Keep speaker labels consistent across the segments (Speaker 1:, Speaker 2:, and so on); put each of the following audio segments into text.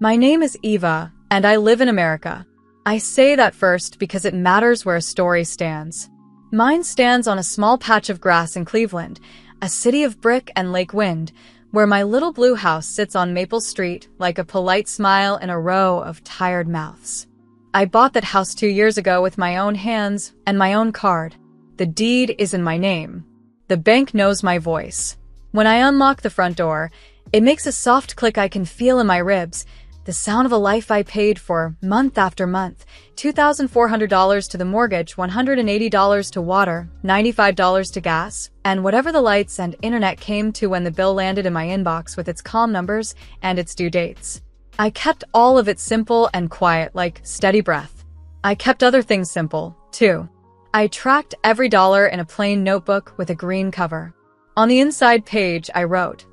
Speaker 1: My name is Eva, and I live in America. I say that first because it matters where a story stands. Mine stands on a small patch of grass in Cleveland, a city of brick and lake wind, where my little blue house sits on Maple Street like a polite smile in a row of tired mouths. I bought that house 2 years ago with my own hands and my own card. The deed is in my name. The bank knows my voice. When I unlock the front door, it makes a soft click I can feel in my ribs, the sound of a life I paid for month after month. $2,400 to the mortgage, $180 to water, $95 to gas, and whatever the lights and internet came to when the bill landed in my inbox with its calm numbers and its due dates. I kept all of it simple and quiet, like steady breath. I kept other things simple, too. I tracked every dollar in a plain notebook with a green cover. On the inside page, I wrote,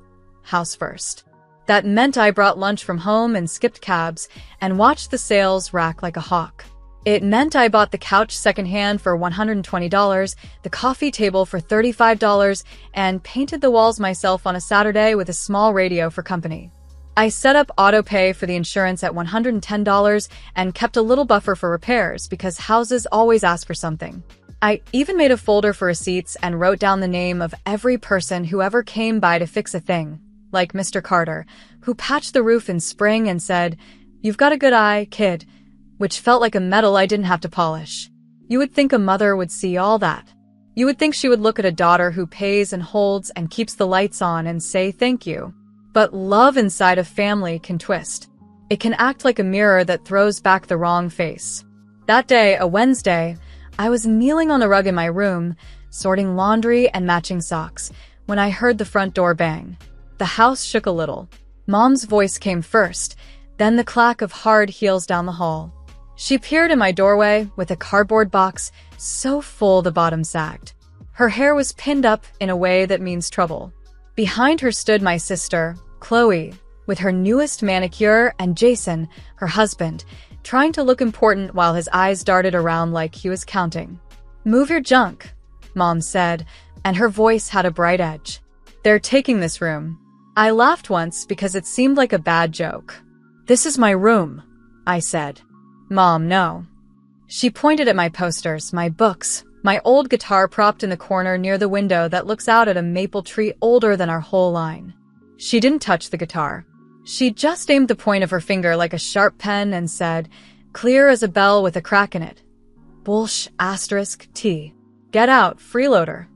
Speaker 1: "House first." That meant I brought lunch from home and skipped cabs and watched the sales rack like a hawk. It meant I bought the couch secondhand for $120, the coffee table for $35, and painted the walls myself on a Saturday with a small radio for company. I set up auto pay for the insurance at $110 and kept a little buffer for repairs because houses always ask for something. I even made a folder for receipts and wrote down the name of every person who ever came by to fix a thing, like Mr. Carter, who patched the roof in spring and said, "You've got a good eye, kid," which felt like a medal I didn't have to polish. You would think a mother would see all that. You would think she would look at a daughter who pays and holds and keeps the lights on and say thank you. But love inside a family can twist. It can act like a mirror that throws back the wrong face. That day, a Wednesday, I was kneeling on the rug in my room, sorting laundry and matching socks, when I heard the front door bang. The house shook a little. Mom's voice came first, then the clack of hard heels down the hall. She peered in my doorway with a cardboard box so full the bottom sagged. Her hair was pinned up in a way that means trouble. Behind her stood my sister, Chloe, with her newest manicure, and Jason, her husband, trying to look important while his eyes darted around like he was counting. "Move your junk," Mom said, and her voice had a bright edge. "They're taking this room." I laughed once because it seemed like a bad joke. "This is my room," I said. "Mom, no." She pointed at my posters, my books, my old guitar propped in the corner near the window that looks out at a maple tree older than our whole line. She didn't touch the guitar. She just aimed the point of her finger like a sharp pen and said, clear as a bell with a crack in it, "Bullsh *T. Get out, freeloader."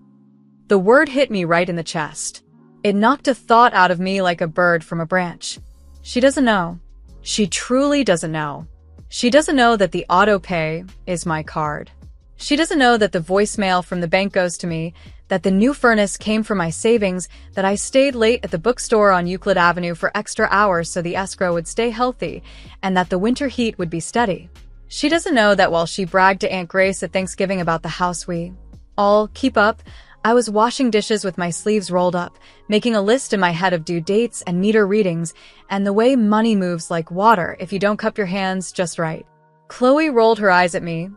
Speaker 1: The word hit me right in the chest. It knocked a thought out of me like a bird from a branch. She doesn't know. She truly doesn't know. She doesn't know that the auto pay is my card. She doesn't know that the voicemail from the bank goes to me, that the new furnace came from my savings, that I stayed late at the bookstore on Euclid Avenue for extra hours so the escrow would stay healthy, and that the winter heat would be steady. She doesn't know that while she bragged to Aunt Grace at Thanksgiving about the house we all keep up, I was washing dishes with my sleeves rolled up, making a list in my head of due dates and meter readings, and the way money moves like water if you don't cup your hands just right. Chloe rolled her eyes at me,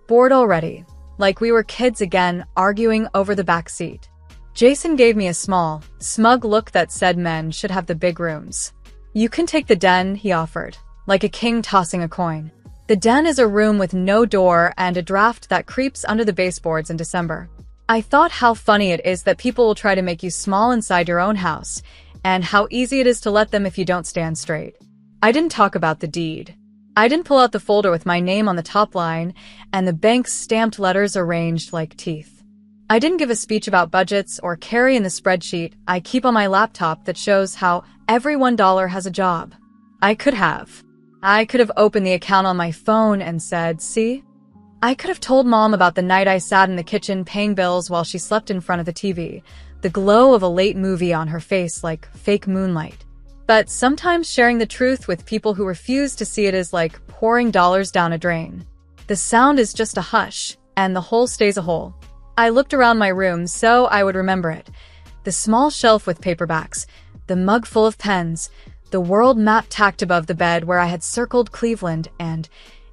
Speaker 1: bored already, like we were kids again arguing over the back seat. Jason gave me a small, smug look that said men should have the big rooms. "You can take the den," he offered, like a king tossing a coin. The den is a room with no door and a draft that creeps under the baseboards in December. I thought how funny it is that people will try to make you small inside your own house, and how easy it is to let them if you don't stand straight. I didn't talk about the deed. I didn't pull out the folder with my name on the top line and the bank's stamped letters arranged like teeth. I didn't give a speech about budgets or carry in the spreadsheet I keep on my laptop that shows how every $1 has a job. I could have. I could have opened the account on my phone and said, "See?" I could have told Mom about the night I sat in the kitchen paying bills while she slept in front of the TV, the glow of a late movie on her face like fake moonlight. But sometimes sharing the truth with people who refuse to see it is like pouring dollars down a drain. The sound is just a hush, and the hole stays a hole. I looked around my room so I would remember it. The small shelf with paperbacks, the mug full of pens, the world map tacked above the bed where I had circled Cleveland and,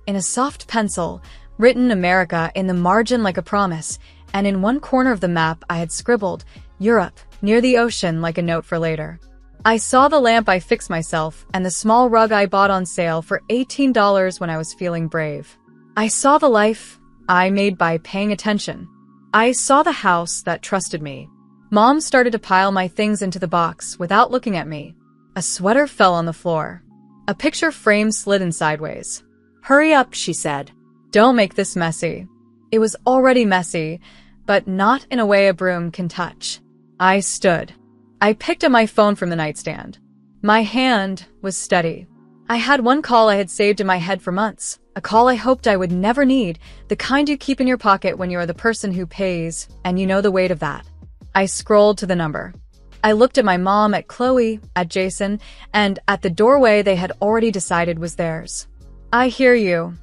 Speaker 1: in a soft pencil, written America in the margin like a promise, and in one corner of the map I had scribbled Europe, near the ocean, like a note for later. I saw the lamp I fixed myself and the small rug I bought on sale for $18 when I was feeling brave. I saw the life I made by paying attention. I saw the house that trusted me. Mom started to pile my things into the box without looking at me. A sweater fell on the floor. A picture frame slid in sideways.
Speaker 2: "Hurry up," she said.
Speaker 1: "Don't make this messy." It was already messy, but not in a way a broom can touch. I stood. I picked up my phone from the nightstand. My hand was steady. I had one call I had saved in my head for months, a call I hoped I would never need, the kind you keep in your pocket when you are the person who pays, and you know the weight of that. I scrolled to the number. I looked at my mom, at Chloe, at Jason, and at the doorway they had already decided was theirs. "I hear you,"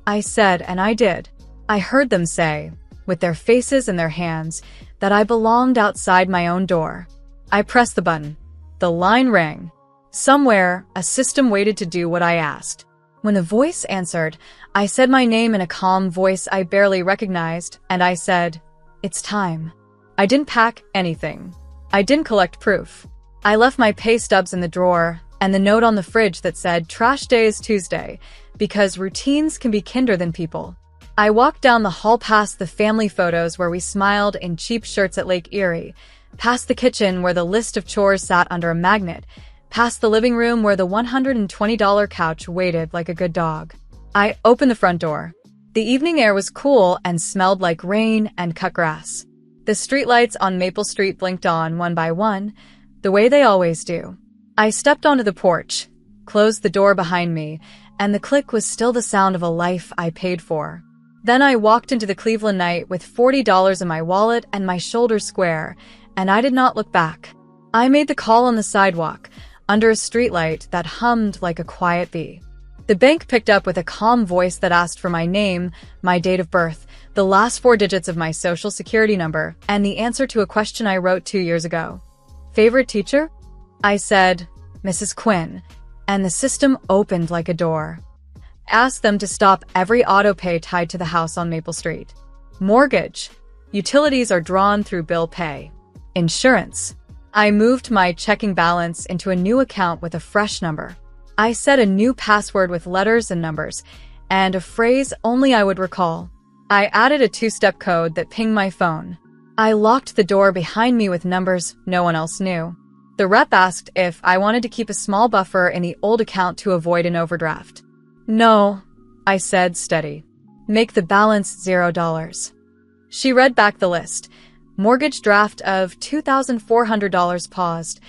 Speaker 1: I said, and I did. I heard them say, with their faces in their hands, that I belonged outside my own door. I pressed the button. The line rang. Somewhere, a system waited to do what I asked. When the voice answered, I said my name in a calm voice I barely recognized, and I said, "It's time." I didn't pack anything. I didn't collect proof. I left my pay stubs in the drawer and the note on the fridge that said, "Trash day is Tuesday," because routines can be kinder than people. I walked down the hall past the family photos where we smiled in cheap shirts at Lake Erie, past the kitchen where the list of chores sat under a magnet, past the living room where the $120 couch waited like a good dog. I opened the front door. The evening air was cool and smelled like rain and cut grass. The streetlights on Maple Street blinked on one by one, the way they always do. I stepped onto the porch, closed the door behind me, and the click was still the sound of a life I paid for. Then I walked into the Cleveland night with $40 in my wallet and my shoulders square, and I did not look back. I made the call on the sidewalk, under a streetlight that hummed like a quiet bee. The bank picked up with a calm voice that asked for my name, my date of birth, the last 4 digits of my social security number, and the answer to a question I wrote 2 years ago. "Favorite teacher?" I said, "Mrs. Quinn," and the system opened like a door. Asked them to stop every auto pay tied to the house on Maple Street. Mortgage. Utilities are drawn through bill pay. Insurance. I moved my checking balance into a new account with a fresh number. I set a new password with letters and numbers, and a phrase only I would recall. I added a 2-step code that pinged my phone. I locked the door behind me with numbers no one else knew. The rep asked if I wanted to keep a small buffer in the old account to avoid an overdraft. "No," I said, steady. "Make the balance $0." She read back the list. Mortgage draft of $2,400 paused.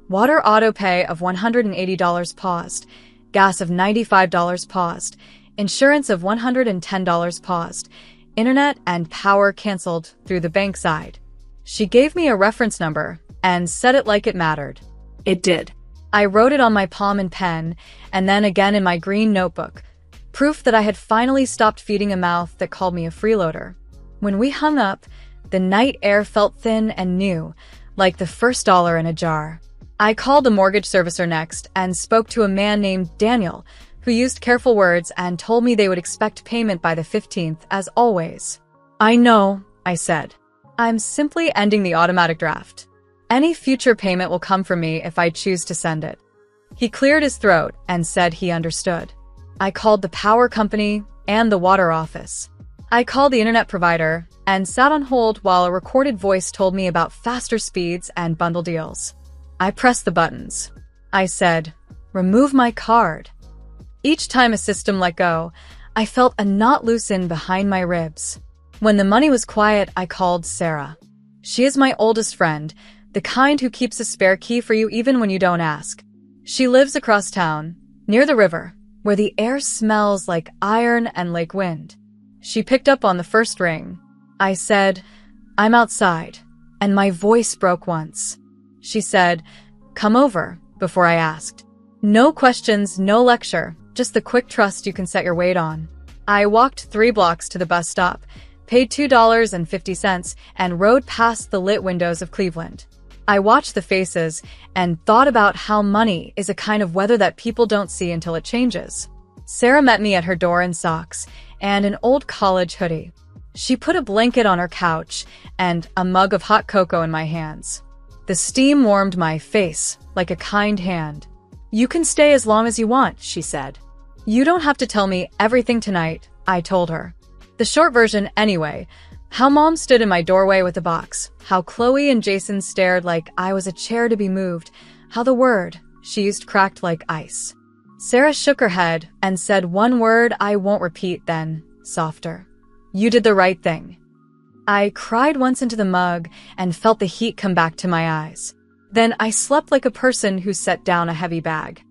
Speaker 1: Water auto pay of $180 paused. Gas of $95 paused. Insurance of $110 paused. Internet and power canceled through the bank side. She gave me a reference number and said it like it mattered.
Speaker 2: It did.
Speaker 1: I wrote it on my palm in pen, and then again in my green notebook. Proof that I had finally stopped feeding a mouth that called me a freeloader. When we hung up, the night air felt thin and new, like the first dollar in a jar. I called the mortgage servicer next and spoke to a man named Daniel, who used careful words and told me they would expect payment by the 15th, as always. "I know," I said. "I'm simply ending the automatic draft. Any future payment will come from me if I choose to send it." He cleared his throat and said he understood. I called the power company and the water office. I called the internet provider and sat on hold while a recorded voice told me about faster speeds and bundle deals. I pressed the buttons. I said, "Remove my card." Each time a system let go, I felt a knot loosen behind my ribs. When the money was quiet, I called Sarah. She is my oldest friend, the kind who keeps a spare key for you even when you don't ask. She lives across town, near the river, where the air smells like iron and lake wind. She picked up on the first ring. I said, "I'm outside," and my voice broke once. She said, "Come over," before I asked. No questions, no lecture, just the quick trust you can set your weight on. I walked 3 blocks to the bus stop, paid $2.50, and rode past the lit windows of Cleveland. I watched the faces and thought about how money is a kind of weather that people don't see until it changes. Sarah met me at her door in socks and an old college hoodie. She put a blanket on her couch and a mug of hot cocoa in my hands. The steam warmed my face like a kind hand. "You can stay as long as you want," she said. "You don't have to tell me everything tonight," I told her. The short version anyway. How Mom stood in my doorway with a box. How Chloe and Jason stared like I was a chair to be moved. How the word she used cracked like ice. Sarah shook her head and said one word I won't repeat then, softer. "You did the right thing." I cried once into the mug and felt the heat come back to my eyes. Then I slept like a person who set down a heavy bag.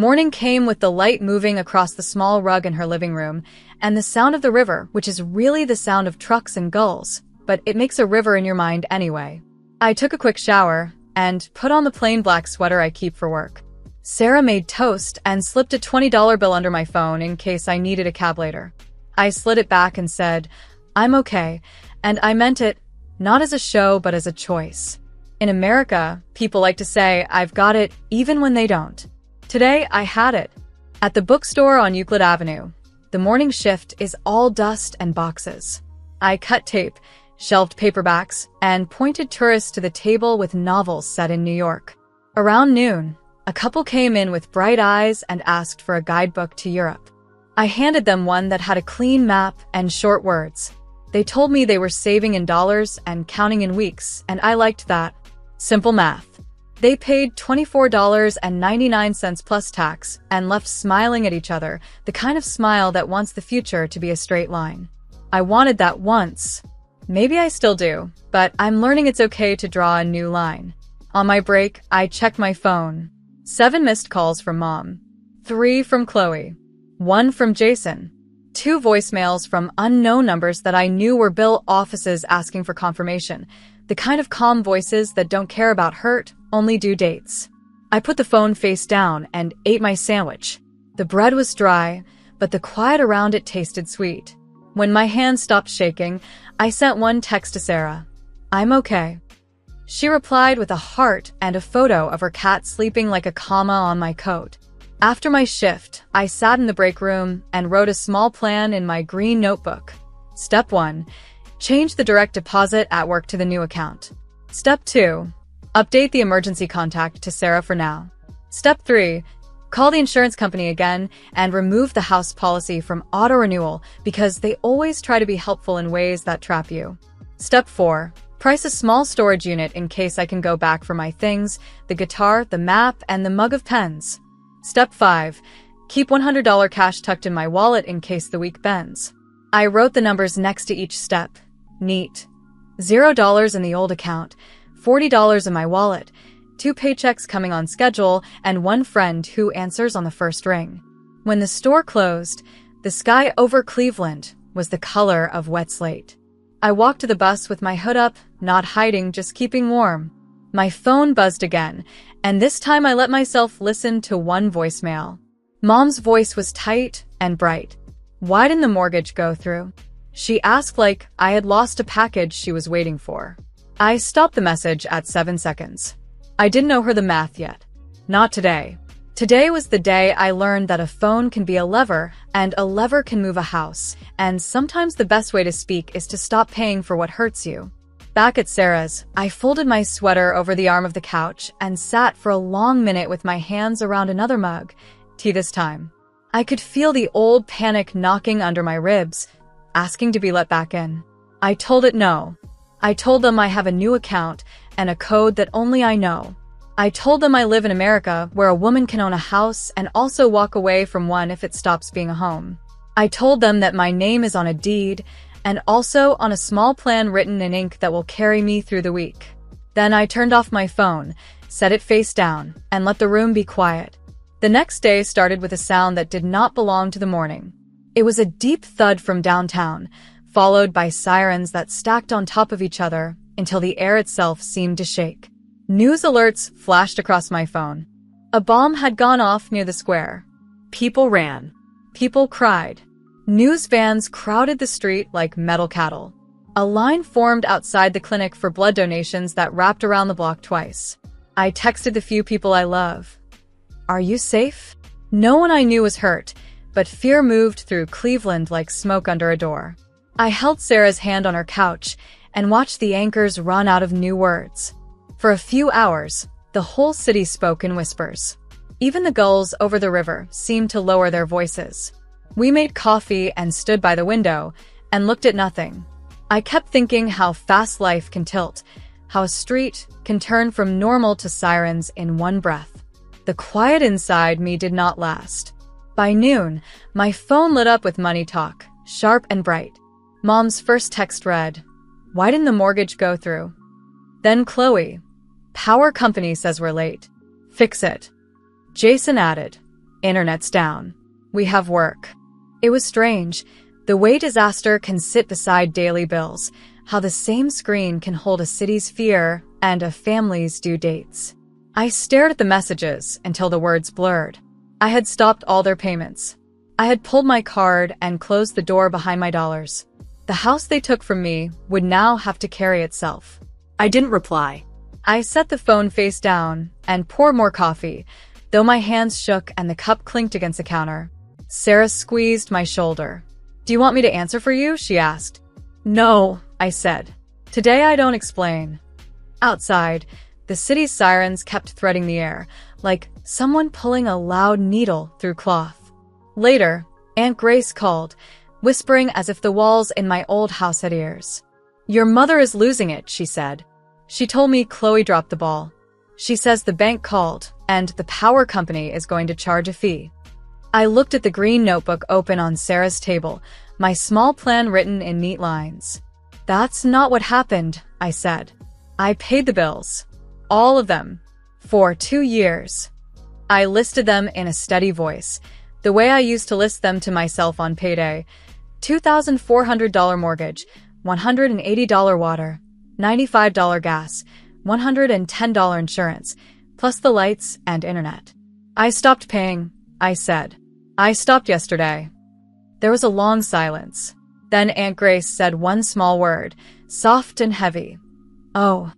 Speaker 1: Morning came with the light moving across the small rug in her living room, and the sound of the river, which is really the sound of trucks and gulls, but it makes a river in your mind anyway. I took a quick shower and put on the plain black sweater I keep for work. Sarah made toast and slipped a $20 bill under my phone in case I needed a cab later. I slid it back and said, "I'm okay," and I meant it, not as a show but as a choice. In America, people like to say, "I've got it," even when they don't. Today, I had it. At the bookstore on Euclid Avenue, the morning shift is all dust and boxes. I cut tape, shelved paperbacks, and pointed tourists to the table with novels set in New York. Around noon, a couple came in with bright eyes and asked for a guidebook to Europe. I handed them one that had a clean map and short words. They told me they were saving in dollars and counting in weeks, and I liked that. Simple math. They paid $24.99 plus tax and left smiling at each other, the kind of smile that wants the future to be a straight line. I wanted that once. Maybe I still do, but I'm learning it's okay to draw a new line. On my break, I checked my phone. 7 missed calls from Mom. 3 from Chloe. 1 from Jason. 2 voicemails from unknown numbers that I knew were bill offices asking for confirmation. The kind of calm voices that don't care about hurt, only due dates. I put the phone face down and ate my sandwich. The bread was dry, but the quiet around it tasted sweet. When my hand stopped shaking, I sent one text to Sarah. "I'm okay." She replied with a heart and a photo of her cat sleeping like a comma on my coat. After my shift, I sat in the break room and wrote a small plan in my green notebook. Step 1. Change the direct deposit at work to the new account. Step 2. Update the emergency contact to Sarah for now. Step 3. Call the insurance company again and remove the house policy from auto-renewal because they always try to be helpful in ways that trap you. Step 4. Price a small storage unit in case I can go back for my things, the guitar, the map, and the mug of pens. Step 5. Keep $100 cash tucked in my wallet in case the week bends. I wrote the numbers next to each step. Neat. $0 in the old account, $40 in my wallet, 2 paychecks coming on schedule, and 1 friend who answers on the first ring. When the store closed, the sky over Cleveland was the color of wet slate. I walked to the bus with my hood up, not hiding, just keeping warm. My phone buzzed again, and this time I let myself listen to one voicemail. Mom's voice was tight and bright. "Why didn't the mortgage go through?" She asked like I had lost a package she was waiting for. I stopped the message at 7 seconds. I didn't know her the math yet. Not today. Today was the day I learned that a phone can be a lever, and a lever can move a house, and sometimes the best way to speak is to stop paying for what hurts you. Back at Sarah's, I folded my sweater over the arm of the couch and sat for a long minute with my hands around another mug, tea this time. I could feel the old panic knocking under my ribs, asking to be let back in. I told it no. I told them I have a new account and a code that only I know. I told them I live in America where a woman can own a house and also walk away from one if it stops being a home. I told them that my name is on a deed and also on a small plan written in ink that will carry me through the week. Then I turned off my phone, set it face down, and let the room be quiet. The next day started with a sound that did not belong to the morning. It was a deep thud from downtown, followed by sirens that stacked on top of each other until the air itself seemed to shake. News alerts flashed across my phone. A bomb had gone off near the square. People ran. People cried. News vans crowded the street like metal cattle. A line formed outside the clinic for blood donations that wrapped around the block twice. I texted the few people I love. "Are you safe?" No one I knew was hurt, but fear moved through Cleveland like smoke under a door. I held Sarah's hand on her couch and watched the anchors run out of new words. For a few hours, The whole city spoke in whispers. Even the gulls over the river seemed to lower their voices. We made coffee and stood by the window and looked at nothing. I kept thinking how fast life can tilt, how a street can turn from normal to sirens in one breath. The quiet inside me did not last. By noon, my phone lit up with money talk, sharp and bright. Mom's first text read, "Why didn't the mortgage go through?" Then Chloe, "Power company says we're late. Fix it." Jason added, "Internet's down. We have work." It was strange, the way disaster can sit beside daily bills, how the same screen can hold a city's fear and a family's due dates. I stared at the messages until the words blurred. I had stopped all their payments. I had pulled my card and closed the door behind my dollars. The house they took from me would now have to carry itself.
Speaker 2: I didn't reply.
Speaker 1: I set the phone face down and poured more coffee, though my hands shook and the cup clinked against the counter. Sarah squeezed my shoulder. "Do you want me to answer for you?" she asked. "No," I said. "Today I don't explain." Outside, the city's sirens kept threading the air, like someone pulling a loud needle through cloth. Later, Aunt Grace called, whispering as if the walls in my old house had ears. "Your mother is losing it," she said. She told me Chloe dropped the ball. She says the bank called, and the power company is going to charge a fee. I looked at the green notebook open on Sarah's table, my small plan written in neat lines. "That's not what happened," I said. "I paid the bills. All of them. For 2 years." I listed them in a steady voice, the way I used to list them to myself on payday. $2,400 mortgage, $180 water, $95 gas, $110 insurance, plus the lights and internet. "I stopped paying," I said. "I stopped yesterday." There was a long silence. Then Aunt Grace said one small word, soft and heavy. "Oh."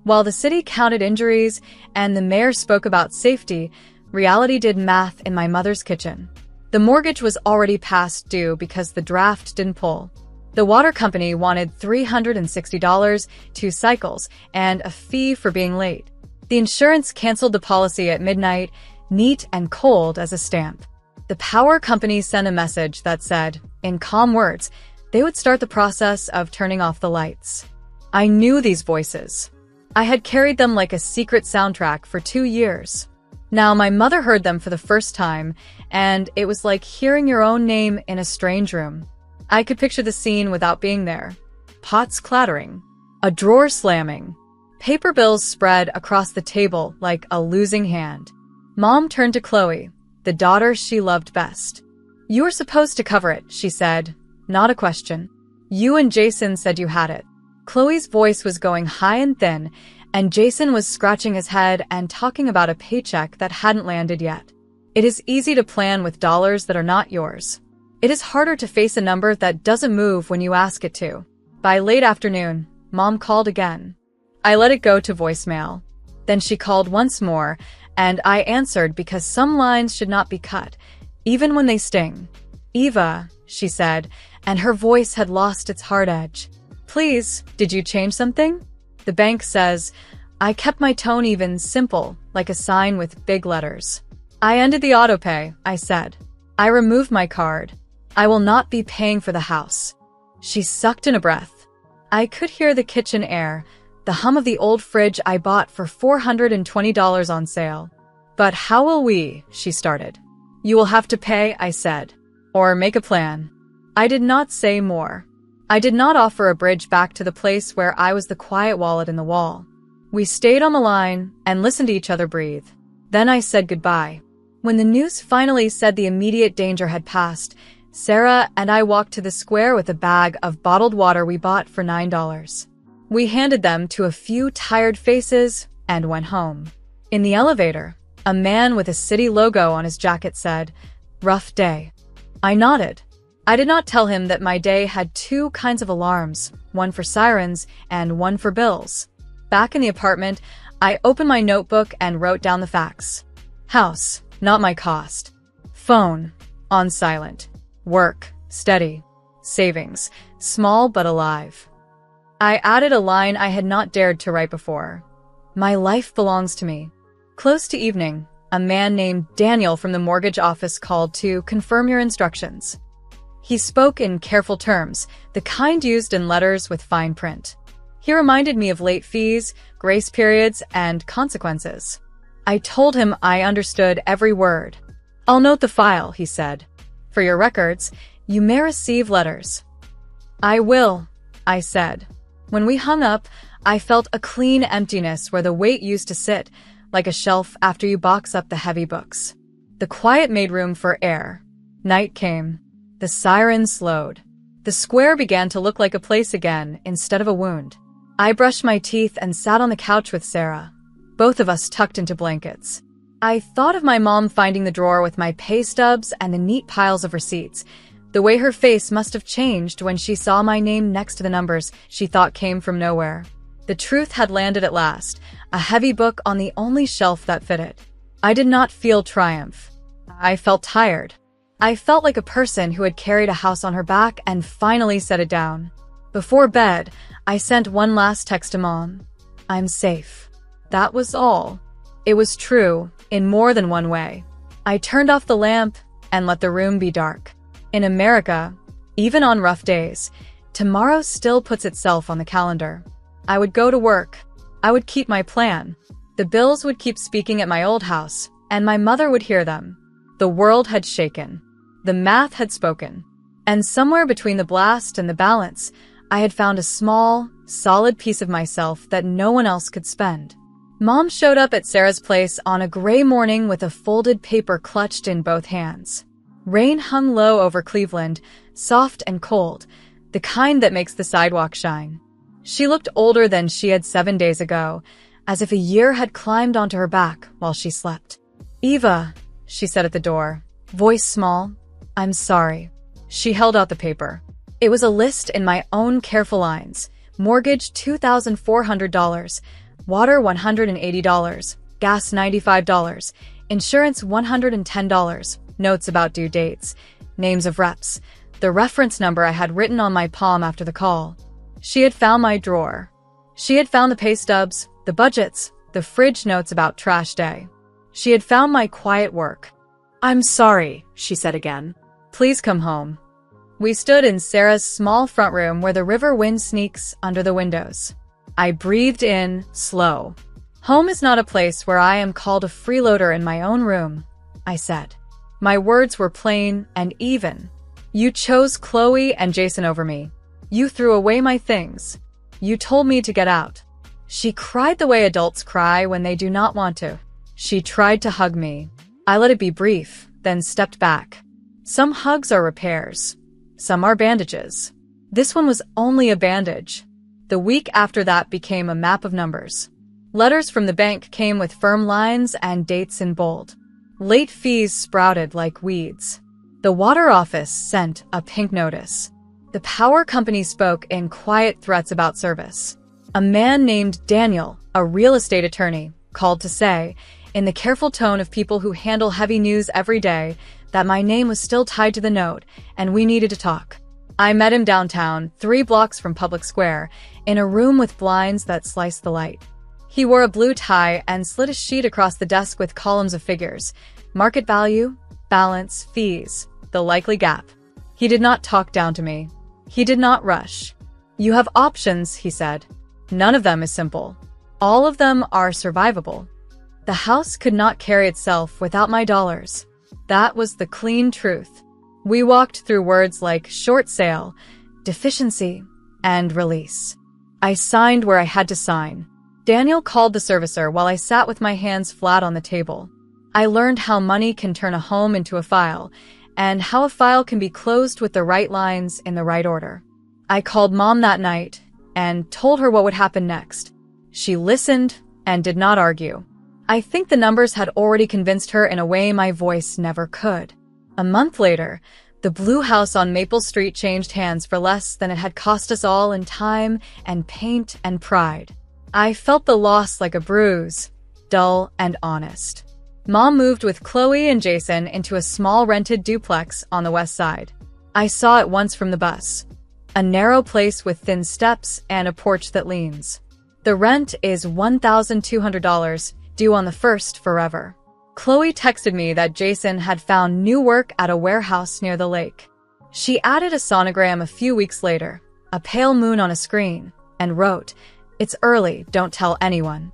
Speaker 1: While the city counted injuries and the mayor spoke about safety, reality did math in my mother's kitchen. The mortgage was already past due because the draft didn't pull. The water company wanted $360, 2 cycles, and a fee for being late. The insurance canceled the policy at midnight, neat and cold as a stamp. The power company sent a message that said, in calm words, they would start the process of turning off the lights. I knew these voices. I had carried them like a secret soundtrack for 2 years. Now my mother heard them for the first time, and it was like hearing your own name in a strange room. I could picture the scene without being there. Pots clattering, a drawer slamming, paper bills spread across the table like a losing hand. Mom turned to Chloe, the daughter she loved best. "You were supposed to cover it," she said, not a question. "You and Jason said you had it." Chloe's voice was going high and thin, and Jason was scratching his head and talking about a paycheck that hadn't landed yet. It is easy to plan with dollars that are not yours. It is harder to face a number that doesn't move when you ask it to. By late afternoon, Mom called again. I let it go to voicemail. Then she called once more, and I answered because some lines should not be cut, even when they sting. "Eva," she said, and her voice had lost its hard edge. "Please, did you change something?" The bank says. I kept my tone even, simple, like a sign with big letters. "I ended the autopay," I said. "I removed my card. I will not be paying for the house." She sucked in a breath. I could hear the kitchen air, the hum of the old fridge I bought for $420 on sale. "But how will we?" she started. "You will have to pay," I said. "Or make a plan." I did not say more. I did not offer a bridge back to the place where I was the quiet wallet in the wall. We stayed on the line and listened to each other breathe. Then I said goodbye. When the news finally said the immediate danger had passed, Sarah and I walked to the square with a bag of bottled water we bought for $9. We handed them to a few tired faces and went home. In the elevator, a man with a city logo on his jacket said, "Rough day." I nodded. I did not tell him that my day had 2 kinds of alarms, one for sirens and one for bills. Back in the apartment, I opened my notebook and wrote down the facts. House, not my cost. Phone, on silent. Work, steady. Savings, small but alive. I added a line I had not dared to write before. My life belongs to me. Close to evening, a man named Daniel from the mortgage office called to confirm your instructions. He spoke in careful terms, the kind used in letters with fine print. He reminded me of late fees, grace periods, and consequences. I told him I understood every word. I'll note the file, he said. For your records, you may receive letters. I will, I said. When we hung up, I felt a clean emptiness where the weight used to sit, like a shelf after you box up the heavy books. The quiet made room for air. Night came. The sirens slowed. The square began to look like a place again instead of a wound. I brushed my teeth and sat on the couch with Sarah, both of us tucked into blankets. I thought of my mom finding the drawer with my pay stubs and the neat piles of receipts. The way her face must have changed when she saw my name next to the numbers she thought came from nowhere. The truth had landed at last, a heavy book on the only shelf that fit it. I did not feel triumph. I felt tired. I felt like a person who had carried a house on her back and finally set it down. Before bed, I sent one last text to Mom. I'm safe. That was all. It was true, in more than one way. I turned off the lamp and let the room be dark. In America, even on rough days, tomorrow still puts itself on the calendar. I would go to work. I would keep my plan. The bills would keep speaking at my old house, and my mother would hear them. The world had shaken. The math had spoken. And somewhere between the blast and the balance, I had found a small, solid piece of myself that no one else could spend. Mom showed up at Sarah's place on a gray morning with a folded paper clutched in both hands. Rain hung low over Cleveland, soft and cold, the kind that makes the sidewalk shine. She looked older than she had 7 days ago, as if a year had climbed onto her back while she slept. Eva, she said at the door, voice small, I'm sorry. She held out the paper. It was a list in my own careful lines. Mortgage $2,400, water $180, gas $95, insurance $110, notes about due dates, names of reps, the reference number I had written on my palm after the call. She had found my drawer. She had found the pay stubs, the budgets, the fridge notes about trash day. She had found my quiet work. I'm sorry, she said again. Please come home. We stood in Sarah's small front room where the river wind sneaks under the windows. I breathed in, slow. Home is not a place where I am called a freeloader in my own room, I said. My words were plain and even. You chose Chloe and Jason over me. You threw away my things. You told me to get out. She cried the way adults cry when they do not want to. She tried to hug me. I let it be brief, then stepped back. Some hugs are repairs. Some are bandages. This one was only a bandage. The week after that became a map of numbers. Letters from the bank came with firm lines and dates in bold. Late fees sprouted like weeds. The water office sent a pink notice. The power company spoke in quiet threats about service. A man named Daniel, a real estate attorney, called to say, in the careful tone of people who handle heavy news every day, that my name was still tied to the note and we needed to talk. I met him downtown, 3 blocks from Public Square, in a room with blinds that sliced the light. He wore a blue tie and slid a sheet across the desk with columns of figures. Market value, balance, fees, the likely gap. He did not talk down to me. He did not rush. You have options, he said. None of them is simple. All of them are survivable. The house could not carry itself without my dollars. That was the clean truth. We walked through words like short sale, deficiency, and release. I signed where I had to sign. Daniel called the servicer while I sat with my hands flat on the table. I learned how money can turn a home into a file, and how a file can be closed with the right lines in the right order. I called Mom that night and told her what would happen next. She listened and did not argue. I think the numbers had already convinced her in a way my voice never could. A month later, the blue house on Maple Street changed hands for less than it had cost us all in time and paint and pride. I felt the loss like a bruise, dull and honest. Mom moved with Chloe and Jason into a small rented duplex on the west side. I saw it once from the bus. A narrow place with thin steps and a porch that leans. The rent is $1,200, due on the 1st forever. Chloe texted me that Jason had found new work at a warehouse near the lake. She added a sonogram a few weeks later, a pale moon on a screen, and wrote, "It's early, don't tell anyone."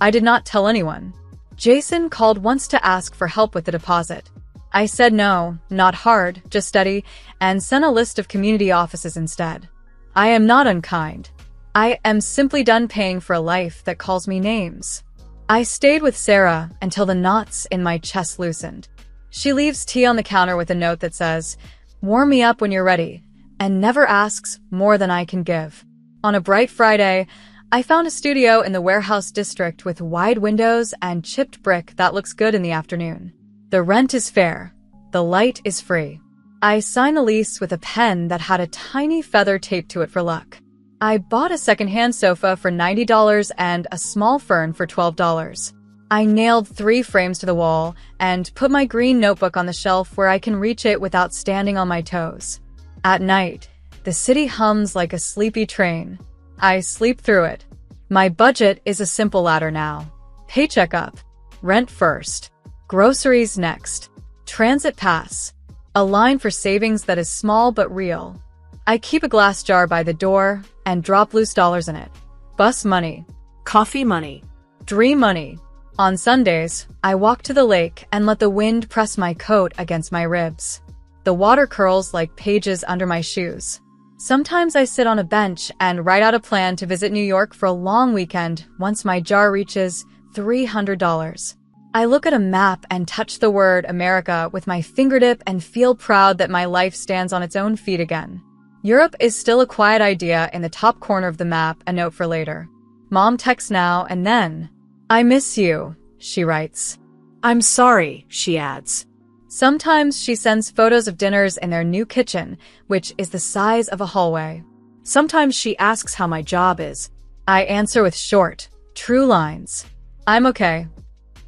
Speaker 1: I did not tell anyone. Jason called once to ask for help with the deposit. I said no, not hard, just steady, and sent a list of community offices instead. I am not unkind. I am simply done paying for a life that calls me names. I stayed with Sarah until the knots in my chest loosened. She leaves tea on the counter with a note that says, "Warm me up when you're ready," and never asks more than I can give. On a bright Friday, I found a studio in the warehouse district with wide windows and chipped brick that looks good in the afternoon. The rent is fair. The light is free. I signed the lease with a pen that had a tiny feather taped to it for luck. I bought a secondhand sofa for $90 and a small fern for $12. I nailed 3 frames to the wall and put my green notebook on the shelf where I can reach it without standing on my toes. At night, the city hums like a sleepy train. I sleep through it. My budget is a simple ladder now. Paycheck up. Rent first. Groceries next. Transit pass. A line for savings that is small but real. I keep a glass jar by the door and drop loose dollars in it. Bus money.
Speaker 2: Coffee money.
Speaker 1: Dream money. On Sundays, I walk to the lake and let the wind press my coat against my ribs. The water curls like pages under my shoes. Sometimes I sit on a bench and write out a plan to visit New York for a long weekend once my jar reaches $300. I look at a map and touch the word America with my fingertip and feel proud that my life stands on its own feet again. Europe is still a quiet idea in the top corner of the map, a note for later. Mom texts now and then. "I miss you," she writes.
Speaker 2: "I'm sorry," she adds.
Speaker 1: Sometimes she sends photos of dinners in their new kitchen, which is the size of a hallway.
Speaker 2: Sometimes she asks how my job is.
Speaker 1: I answer with short, true lines. "I'm okay.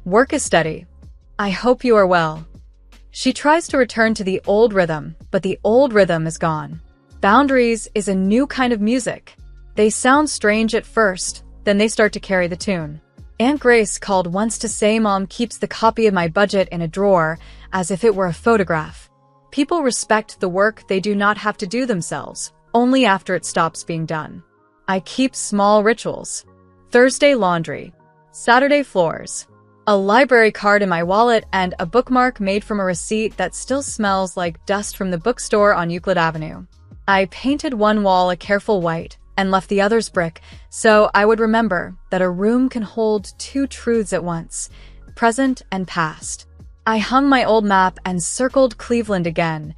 Speaker 1: Work is steady. I hope you are well." She tries to return to the old rhythm, but the old rhythm is gone. Boundaries is a new kind of music. They sound strange at first, then they start to carry the tune. Aunt Grace called once to say Mom keeps the copy of my budget in a drawer as if it were a photograph. People respect the work they do not have to do themselves, only after it stops being done. I keep small rituals. Thursday laundry. Saturday floors. A library card in my wallet and a bookmark made from a receipt that still smells like dust from the bookstore on Euclid Avenue. I painted one wall a careful white and left the others brick, so I would remember that a room can hold 2 truths at once, present and past. I hung my old map and circled Cleveland again,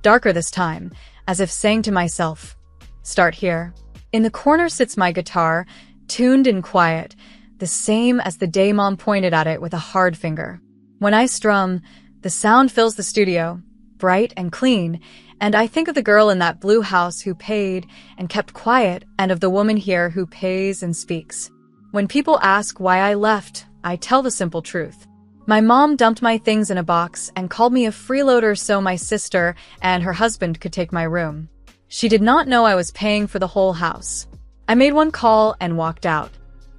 Speaker 1: darker this time, as if saying to myself, "Start here." In the corner sits my guitar, tuned and quiet, the same as the day Mom pointed at it with a hard finger. When I strum, the sound fills the studio, bright and clean, and I think of the girl in that blue house who paid and kept quiet, and of the woman here who pays and speaks. When people ask why I left, I tell the simple truth. My mom dumped my things in a box and called me a freeloader so my sister and her husband could take my room. She did not know I was paying for the whole house. I made one call and walked out.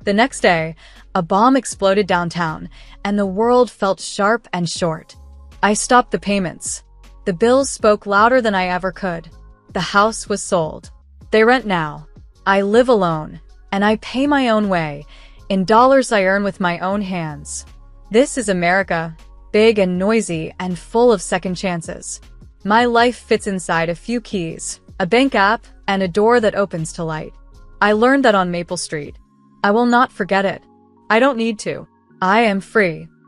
Speaker 1: The next day, a bomb exploded downtown, and the world felt sharp and short. I stopped the payments. The bills spoke louder than I ever could. The house was sold. They rent now. I live alone, and I pay my own way, in dollars I earn with my own hands. This is America, big and noisy and full of second chances. My life fits inside a few keys, a bank app, and a door that opens to light. I learned that on Maple Street. I will not forget it. I don't need to. I am free.